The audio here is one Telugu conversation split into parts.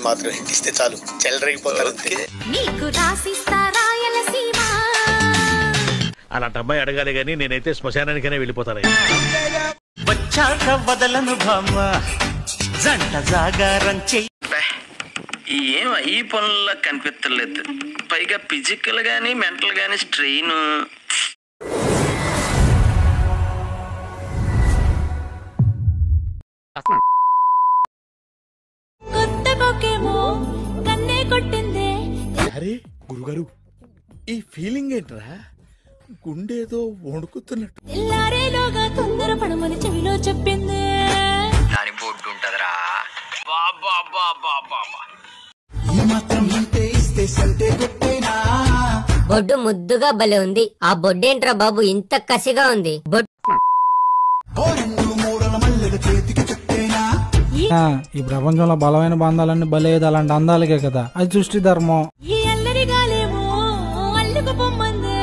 మాత్రం హిట్ ఇస్తే చాలు చెలరేగిపోతారు. అలాంటి అమ్మాయి అడగాలి గానీ నేనైతే శ్మశానానికైనా వెళ్ళిపోతాను. వచ్చాక వదలను భామ జంట జాగారం చెయ్యి. ఏం ఈ పనుల్లో కనిపించలేదు. పైగా ఫిజికల్ గానీ మెంటల్ గానీ స్ట్రెయిన్. అరే గురుగారు, ఈ ఫీలింగ్ ఏంట్రా? గుండేదో వణుకుతున్నట్టు. తొందరపడమని చెవిలో చెప్పింది. దాని బొడ్డు ఉంటదిరా. బొడ్డు ముద్దుగా భలే ఉంది. ఆ బొడ్డేంట్రా బాబు ఇంత కసిగా ఉంది? ఈ ప్రపంచంలో బలమైన బంధాలన్నీ బలేదు అలాంటి అందాలకే కదా. అది సృష్టి ధర్మం. ఈ అల్లరిగాలేమో అల్లుకు పొమ్మందే,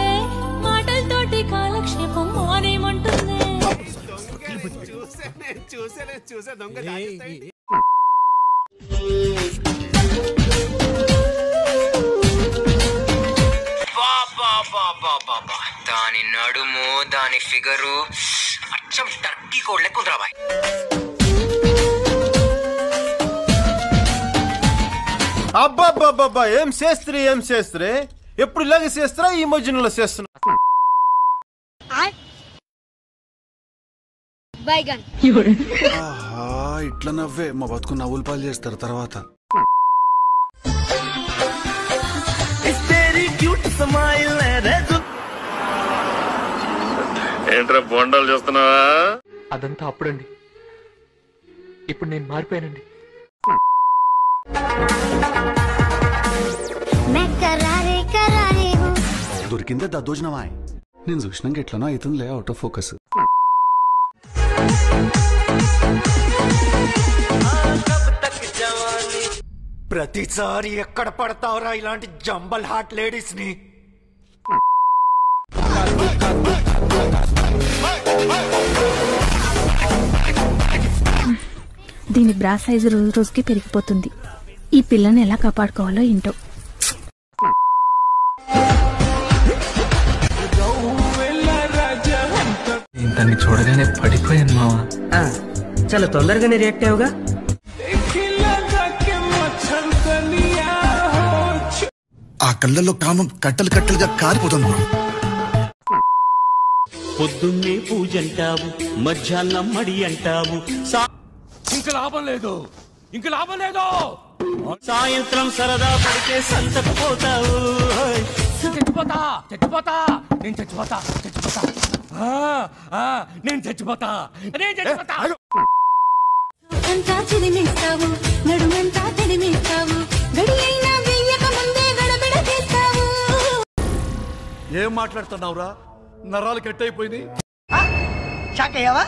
మాటలతోటి కాలక్షేపం మానేమంటుంది. దాని నడుము, దాని ఫిగరు అచ్చం టర్కీ కోడ్ లెక్కుందిరా బాయ్. అబ్బాబ్బాబ్బా, ఏం చేస్త్రీ ఎప్పుడు ఇలాగే చేస్తారా? ఈ మధ్యలో చేస్తున్నా. ఇట్లా నవ్వే మా బతుకు నవ్వులు పాలు చేస్తారు తర్వాత. ఏంట్రా బొండాలు చేస్తున్నావా? అదంతా అప్పుడండి, ఇప్పుడు నేను మారిపోయానండి. దొరికిందే దద్దోజనమా. నేను చూసినాక ఎట్లనో అవుతుందిలే, అవుట్ ఆఫ్ ఫోకస్. ప్రతిసారి ఎక్కడ పడతావురా ఇలాంటి జంబల్ హాట్ లేడీస్ ని? దీని బ్రా సైజు రోజు రోజుకి పెరిగిపోతుంది. ఈ పిల్లని ఎలా కాపాడుకోవాలో ఏంటో. దాన్ని చూడగానే పడిపోయాను మావా. చాలా తొందరగానే రియాక్ట్ అయ్యావుగా. ఆ కళ్ళల్లో కామం కట్టలు కట్టలుగా కారిపోతుంది. పొద్దున్నే పూజ అంటావు, మధ్యాహ్నం మడి అంటావు, ఇంకా లాభం లేదు. సాయంత్రం సరదా పడితే సంతకు పోతావు. నేను చచ్చిపోతా. అంతా చిరిమిస్తావు, నడుమంతా తెరిమిస్తావు, గడి అయినా వెయ్యక ముందే గడబిడ చేస్తావు. ఏం మాట్లాడుతున్నావురా? నరాలు కట్ అయిపోయింది. షాక్ అయ్యావా?